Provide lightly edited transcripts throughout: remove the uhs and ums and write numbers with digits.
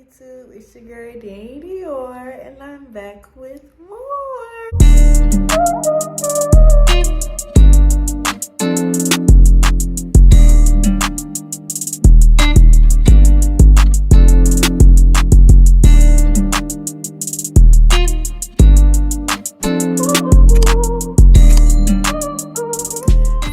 YouTube? It's your girl Dani DiOR, and I'm back with more.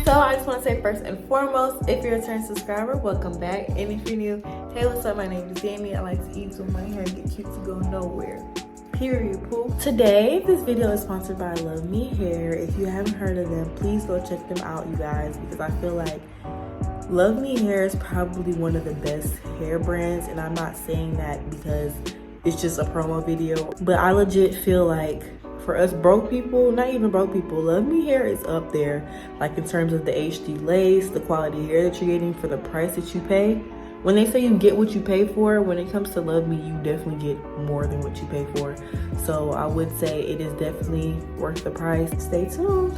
So I just want to say first and foremost, if you're a return subscriber, welcome back. And if you're new, hey, what's up? My name is Dani. I like to eat with my hair and get cute to go nowhere. Period, poo. Today, this video is sponsored by LuvMe Hair. If you haven't heard of them, please go check them out, you guys, because I feel like LuvMe Hair is probably one of the best hair brands, and I'm not saying that because it's just a promo video, but I legit feel like for us broke people, not even broke people, LuvMe Hair is up there, like in terms of the HD lace, the quality hair that you're getting for the price that you pay. When they say you get what you pay for, when it comes to LuvMe, you definitely get more than what you pay for. So I would say it is definitely worth the price. Stay tuned.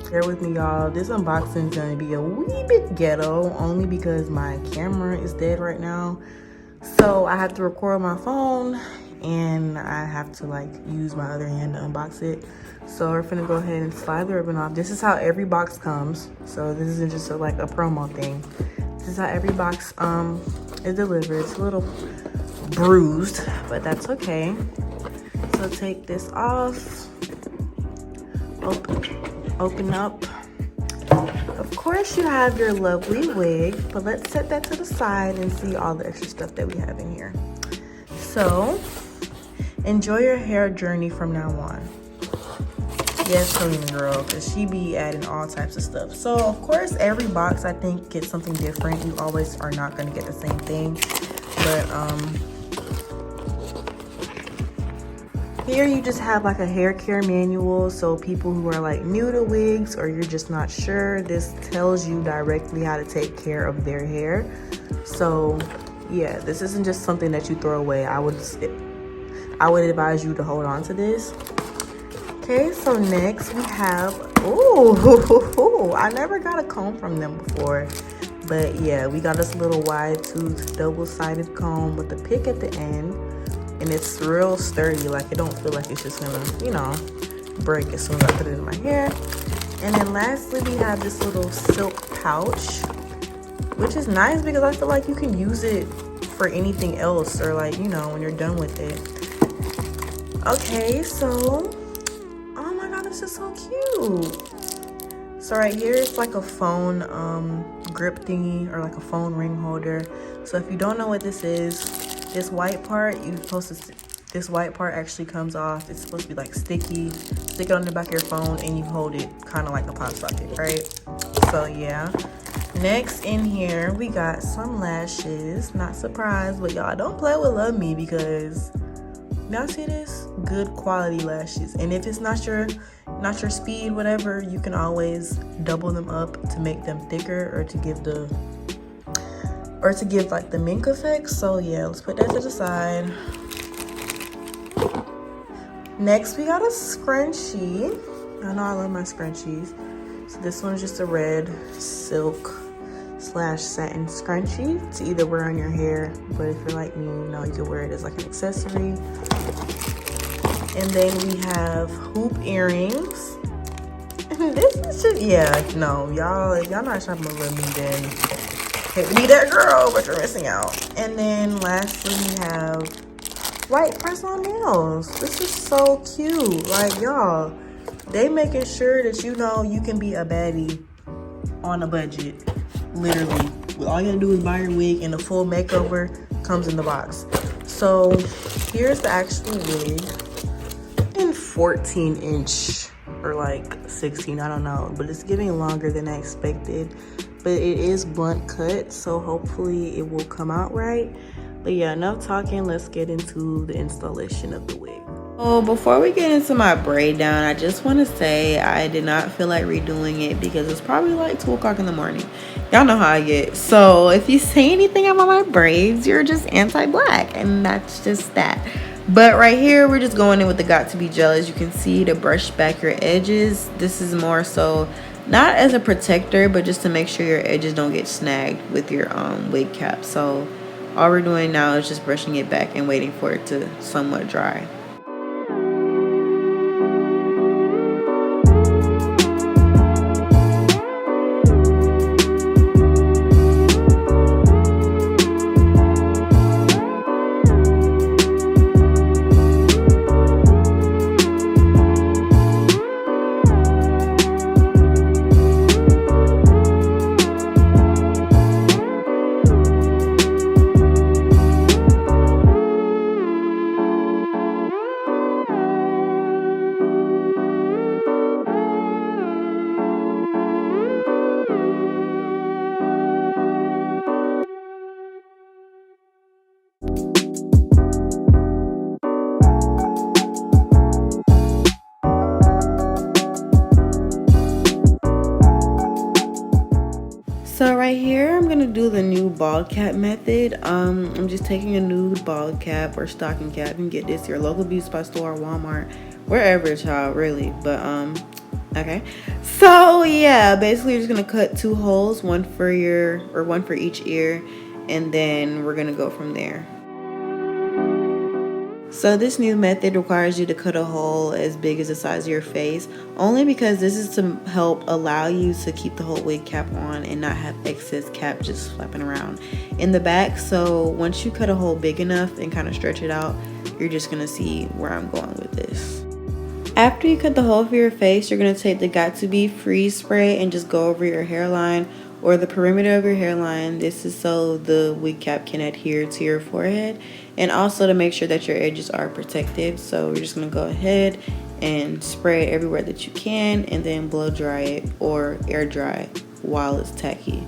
Bear with me, y'all. This unboxing is gonna be a wee bit ghetto, only because my camera is dead right now. So I have to record my phone and I have to like use my other hand to unbox it. So we're gonna go ahead and slide the ribbon off. This is how every box comes. So this isn't just like a promo thing. This is how every box is delivered. It's a little bruised, but that's okay. So take this off. Open up. Of course you have your lovely wig, but let's set that to the side and see all the extra stuff that we have in here. So enjoy your hair journey from now on. Yes, Selena girl, because she be adding all types of stuff. So of course every box I think gets something different. You always are not going to get the same thing, but here you just have like a hair care manual. So people who are like new to wigs or you're just not sure, this tells you directly how to take care of their hair. So yeah, this isn't just something that you throw away. I would advise you to hold on to this. Okay, so next we have, ooh, I never got a comb from them before. But yeah, we got this little wide tooth double-sided comb with a pick at the end. And it's real sturdy, like it don't feel like it's just gonna, you know, break as soon as I put it in my hair. And then lastly, we have this little silk pouch, which is nice because I feel like you can use it for anything else or like, you know, when you're done with it. Okay, so, oh my God, this is so cute. So right here, it's like a phone grip thingy or like a phone ring holder. So if you don't know what this is, this white part, this white part actually comes off. It's supposed to be like sticky. Stick it on the back of your phone and you hold it kind of like a pop socket, right? So yeah. Next in here, we got some lashes. Not surprised, but y'all don't play with LuvMe because y'all see this? Good quality lashes. And if it's not your speed, whatever, you can always double them up to make them thicker or to give like the mink effect. So yeah, let's put that to the side. Next we got a scrunchie. I know I love my scrunchies. So this one's just a red silk / satin scrunchie to either wear on your hair, but if you're like me, you know, you can wear it as like an accessory. And then we have hoop earrings. And this is just, yeah, no, y'all, if y'all not shopping with me, then hate to be that girl, but you're missing out. And then lastly, we have white press-on nails. This is so cute. Like, y'all, they making sure that you know you can be a baddie on a budget. Literally. All you gotta do is buy your wig and the full makeover comes in the box. So here's the actual wig in 14-inch or like 16, I don't know. But it's getting longer than I expected. But it is blunt cut, so hopefully it will come out right. But yeah, enough talking, let's get into the installation of the wig. Oh, before we get into my braid down, I just want to say I did not feel like redoing it because it's probably like 2 o'clock in the morning. Y'all know how I get. So if you say anything about my braids, you're just anti-black, and that's just that. But right here, we're just going in with the Got to Be Gel. As you can see, to brush back your edges. This is more so not as a protector, but just to make sure your edges don't get snagged with your wig cap. So All we're doing now is just brushing it back and waiting for it to somewhat dry. So right here, I'm gonna do the new bald cap method. I'm just taking a nude bald cap or stocking cap. You can get this at your local beauty supply store, Walmart, wherever, child, really. But okay. So yeah, basically you're just gonna cut 2 holes, one for each ear, and then we're gonna go from there. So this new method requires you to cut a hole as big as the size of your face, only because this is to help allow you to keep the whole wig cap on and not have excess cap just flapping around in the back. So once you cut a hole big enough and kind of stretch it out, you're just gonna see where I'm going with this. After you cut the hole for your face, you're gonna take the Got To Be Freeze spray and just go over your hairline or the perimeter of your hairline. This is so the wig cap can adhere to your forehead, and also to make sure that your edges are protected. So we're just gonna go ahead and spray it everywhere that you can, and then blow dry it or air dry it while it's tacky.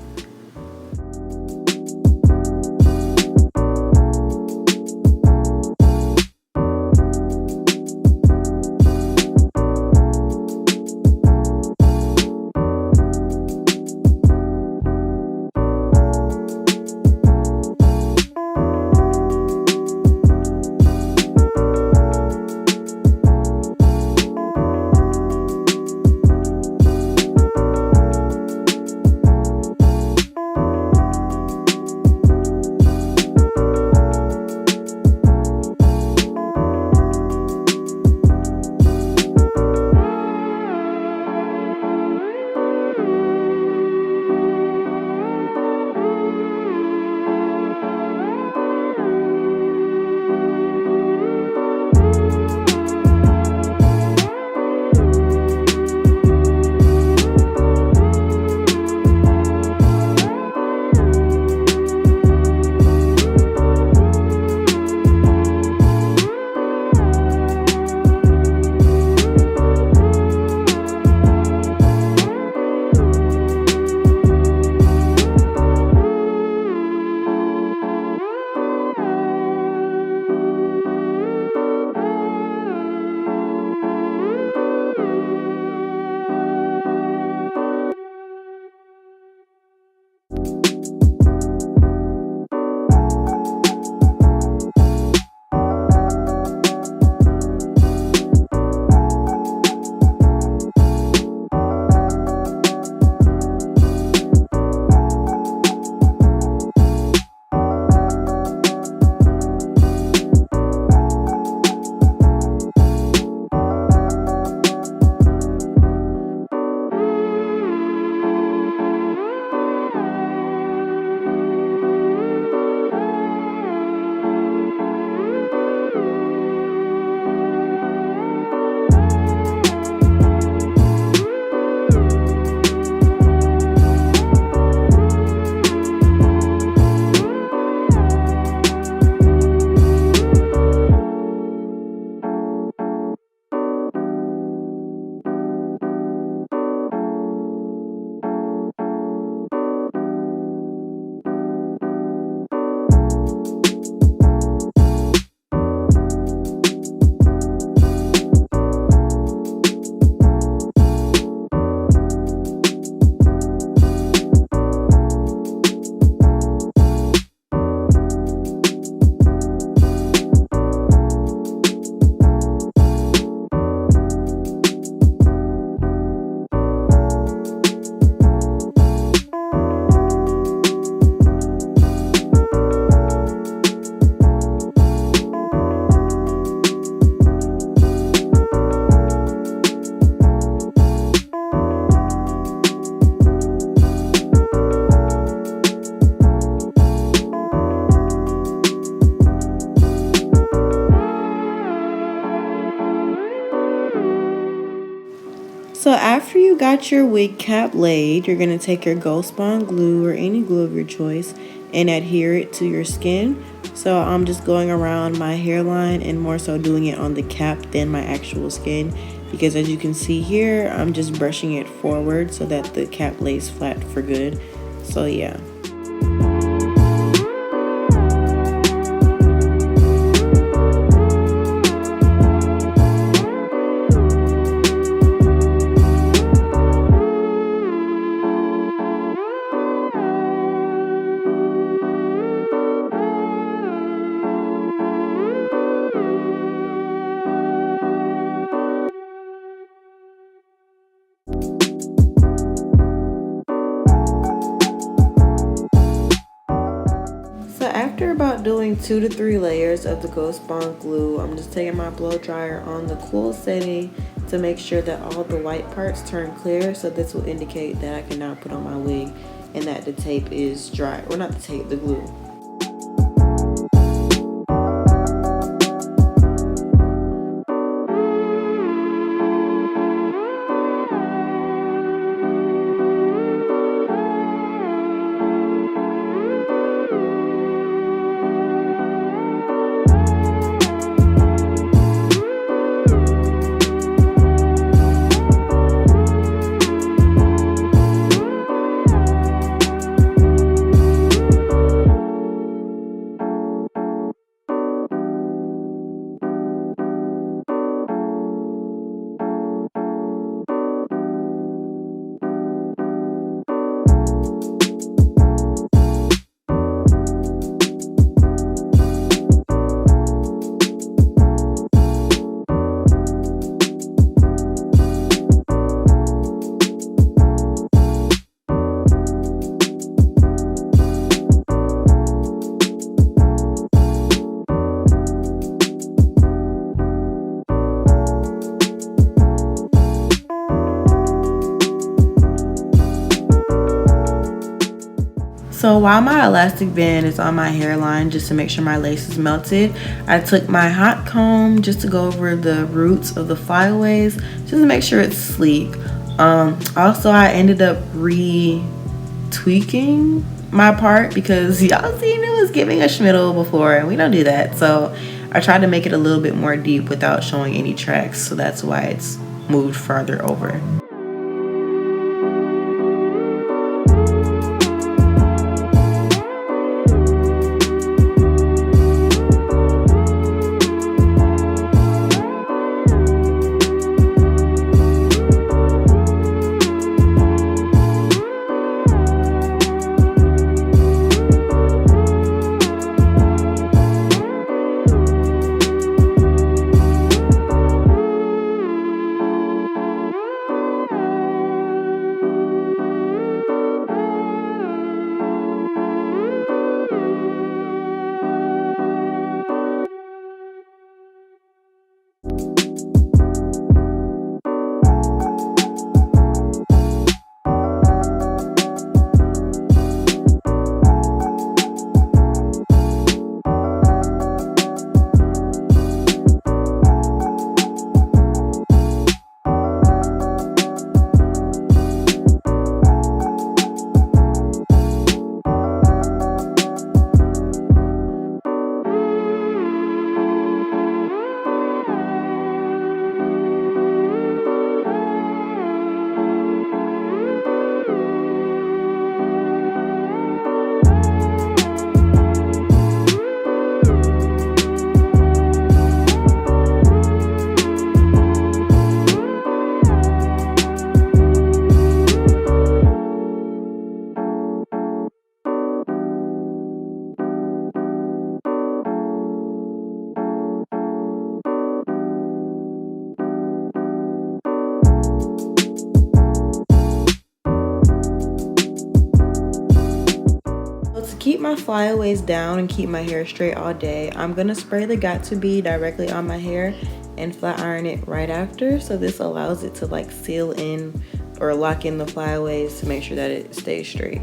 So after you got your wig cap laid, you're going to take your Ghost Bond glue or any glue of your choice and adhere it to your skin. So I'm just going around my hairline and more so doing it on the cap than my actual skin, because as you can see here, I'm just brushing it forward so that the cap lays flat for good. So yeah. So after about doing 2 to 3 layers of the Ghost Bond glue, I'm just taking my blow dryer on the cool setting to make sure that all the white parts turn clear. So this will indicate that I can now put on my wig and that the tape is dry, or not the tape, the glue. So while my elastic band is on my hairline, just to make sure my lace is melted, I took my hot comb just to go over the roots of the flyaways, just to make sure it's sleek. Also, I ended up retweaking my part because y'all seen it was giving a schmiddle before, and we don't do that. So I tried to make it a little bit more deep without showing any tracks, so that's why it's moved farther over. Keep my flyaways down and keep my hair straight all day, I'm gonna spray the Got2b directly on my hair and flat iron it right after. So this allows it to like seal in or lock in the flyaways to make sure that it stays straight.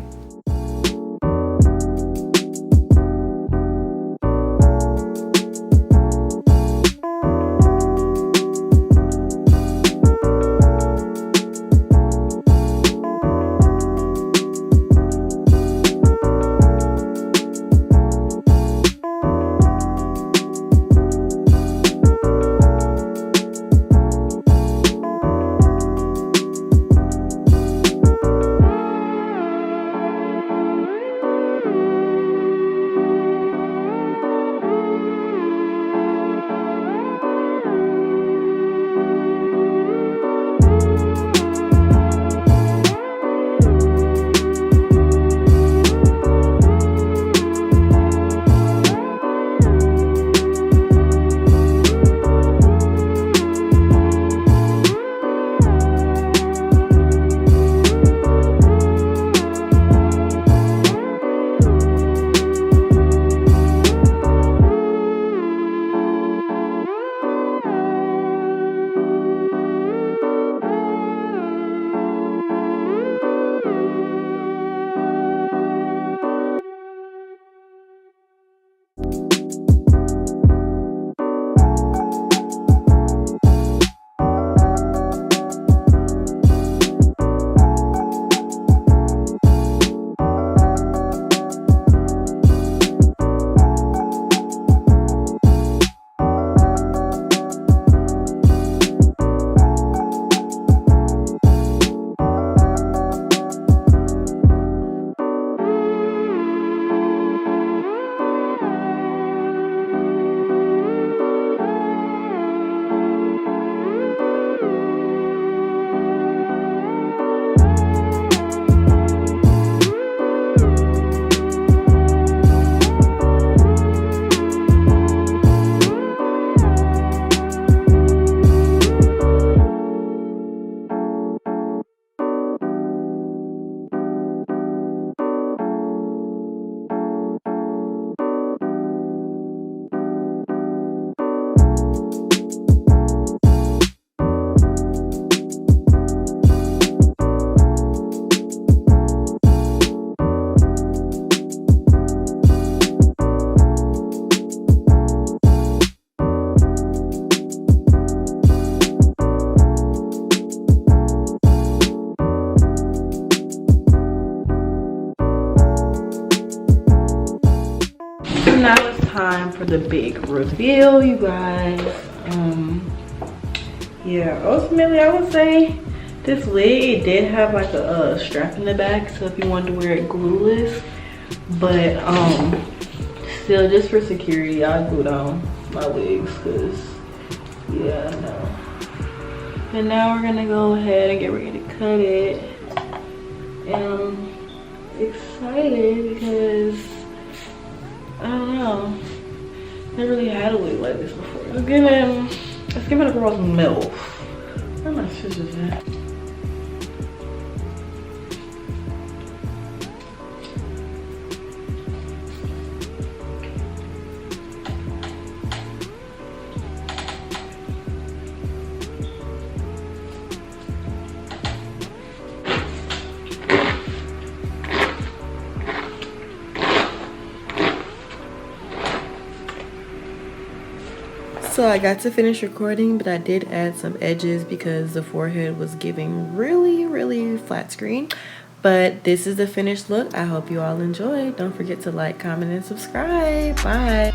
the big reveal, you guys. Yeah, ultimately I would say this wig, it did have like a strap in the back, so if you wanted to wear it glueless, but still, just for security, I glue down my wigs, because yeah, no. And now we're gonna go ahead and get ready to cut it. And I'm excited because I don't know, never really had a wig like this before. Let's give it a girl's milk. Where are my scissors at? So I got to finish recording, but I did add some edges because the forehead was giving really flat screen. But this is the finished look. I hope you all enjoyed. Don't forget to like, comment, and subscribe. Bye.